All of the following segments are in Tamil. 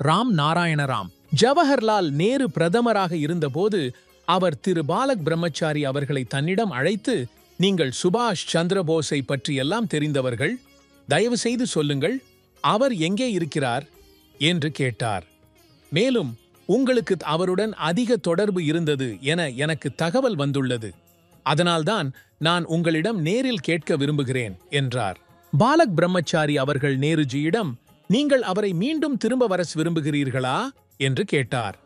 ராம் நாராயண ராம். ஜவஹர்லால் நேரு பிரதமராக இருந்தபோது அவர் திரு பாலக் பிரம்மச்சாரி அவர்களை தன்னிடம் அழைத்து, நீங்கள் சுபாஷ் சந்திரபோஸை பற்றியெல்லாம் தெரிந்தவர்கள், தயவு செய்து சொல்லுங்கள், அவர் எங்கே இருக்கிறார் என்று கேட்டார். மேலும் உங்களுக்கு அவருடன் அதிக தொடர்பு இருந்தது என எனக்கு தகவல் வந்துள்ளது. அதனால்தான் நான் உங்களிடம் நேரில் கேட்க விரும்புகிறேன் என்றார். பாலக் பிரம்மச்சாரி அவர்கள் நேருஜியிடம், நீங்கள் அவரை மீண்டும் திரும்ப வர விரும்புகிறீர்களா என்று கேட்டார்.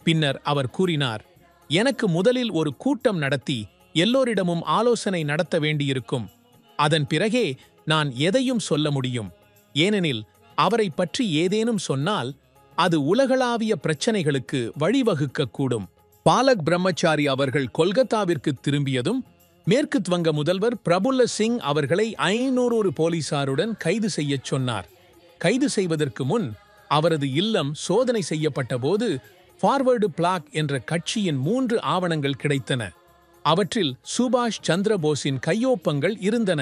பின்னர் அவர் கூறினார், எனக்கு முதலில் ஒரு கூட்டம் நடத்தி எல்லோரிடமும் ஆலோசனை நடத்த வேண்டியிருக்கும். அதன் பிறகே நான் எதையும் சொல்ல முடியும். ஏனெனில் அவரை பற்றி ஏதேனும் சொன்னால் அது உலகளாவிய பிரச்சனைகளுக்கு வழிவகுக்கக்கூடும். பாலக் பிரம்மச்சாரி அவர்கள் கொல்கத்தாவிற்கு திரும்பியதும் மேற்கு வங்க முதல்வர் பிரபுல்ல சிங் அவர்களை 500 போலீசாருடன் கைது செய்யச் சொன்னார். கைது செய்வதற்கு முன் அவரது இல்லம் சோதனை செய்யப்பட்ட போது ஃபார்வர்டு பிளாக் என்ற கட்சியின் 3 ஆவணங்கள் கிடைத்தன. அவற்றில் சுபாஷ் சந்திரபோஸின் கையொப்பங்கள் இருந்தன.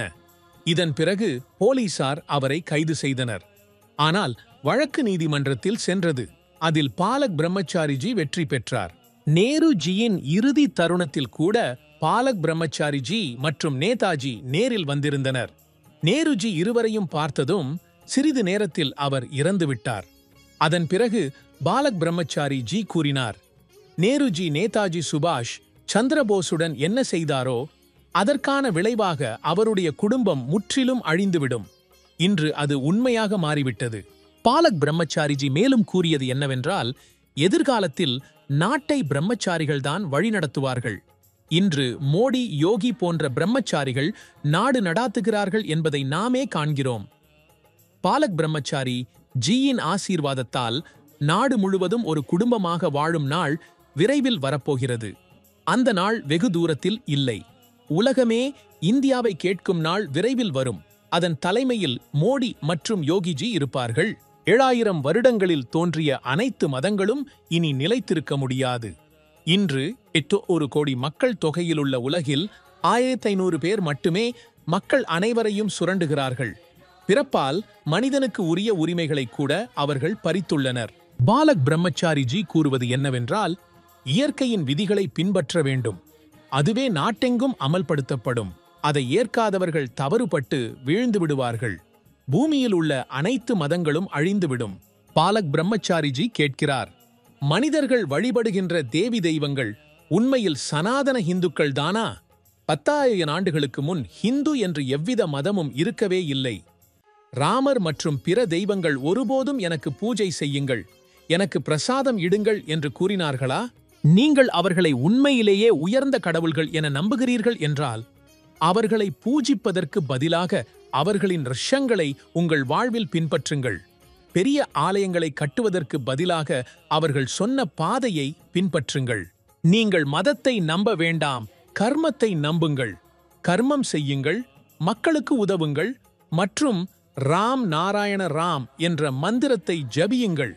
இதன் பிறகு போலீசார் அவரை கைது செய்தனர். ஆனால் வழக்கு நீதிமன்றத்தில் சென்றது. அதில் பாலக் பிரம்மச்சாரிஜி வெற்றி பெற்றார். நேருஜியின் இறுதி தருணத்தில் கூட பாலக் பிரம்மச்சாரிஜி மற்றும் நேதாஜி நேரில் வந்திருந்தனர். நேருஜி இருவரையும் பார்த்ததும் சிறிது நேரத்தில் அவர் இறந்துவிட்டார். அதன் பிறகு பாலக் பிரம்மச்சாரிஜி கூறினார், நேருஜி நேதாஜி சுபாஷ் சந்திரபோஸுடன் என்ன செய்தாரோ அதற்கான விளைவாக அவருடைய குடும்பம் முற்றிலும் அழிந்துவிடும். இன்று அது உண்மையாக மாறிவிட்டது. பாலக் பிரம்மச்சாரிஜி மேலும் கூறியது என்னவென்றால், எதிர்காலத்தில் நாட்டை பிரம்மச்சாரிகள்தான் வழிநடத்துவார்கள். இன்று மோடி, யோகி போன்ற பிரம்மச்சாரிகள் நாடு நடாத்துகிறார்கள் என்பதை நாமே காண்கிறோம். பாலக் பிரம்மச்சாரி ஜியின் ஆசீர்வாதத்தால் நாடு முழுவதும் ஒரு குடும்பமாக வாழும் நாள் விரைவில் வரப்போகிறது. அந்த நாள் வெகு தூரத்தில் இல்லை. உலகமே இந்தியாவை கேட்கும் நாள் விரைவில் வரும். அதன் தலைமையில் மோடி மற்றும் யோகிஜி இருப்பார்கள். 7000 வருடங்களில் தோன்றிய அனைத்து மதங்களும் இனி நிலைத்திருக்க முடியாது. இன்று 1 கோடி மக்கள் தொகையிலுள்ள உலகில் 1500 பேர் மட்டுமே மக்கள் அனைவரையும் சுரண்டுகிறார்கள். பிறப்பால் மனிதனுக்கு உரிய உரிமைகளை கூட அவர்கள் பறித்துள்ளனர். பாலக் பிரம்மச்சாரிஜி கூறுவது என்னவென்றால், இயற்கையின் விதிகளை பின்பற்ற வேண்டும். அதுவே நாட்டெங்கும் அமல்படுத்தப்படும். அதை ஏற்காதவர்கள் தவறுபட்டு வீழ்ந்து விடுவார்கள். பூமியில் உள்ள அனைத்து மதங்களும் அழிந்துவிடும். பாலக் பிரம்மச்சாரிஜி கேட்கிறார், மனிதர்கள் வழிபடுகின்ற தேவி தெய்வங்கள் உண்மையில் சனாதன இந்துக்கள் தானா? 10,000 ஆண்டுகளுக்கு முன் ஹிந்து என்று எவ்வித மதமும் இருக்கவே இல்லை. ராமர் மற்றும் பிற தெய்வங்கள் ஒருபோதும் எனக்கு பூஜை செய்யுங்கள், எனக்கு பிரசாதம் இடுங்கள் என்று கூறினார்களா? நீங்கள் அவர்களை உண்மையிலேயே உயர்ந்த கடவுள்கள் என நம்புகிறீர்கள் என்றால் அவர்களை பூஜிப்பதற்கு பதிலாக அவர்களின் ரிஷங்களை உங்கள் வாழ்வில் பின்பற்றுங்கள். பெரிய ஆலயங்களை கட்டுவதற்கு பதிலாக அவர்கள் சொன்ன பாதையை பின்பற்றுங்கள். நீங்கள் மதத்தை நம்ப வேண்டாம், கர்மத்தை நம்புங்கள். கர்மம் செய்யுங்கள், மக்களுக்கு உதவுங்கள் மற்றும் ராம் நாராயண ராம் என்ற மந்திரத்தை ஜபியுங்கள்.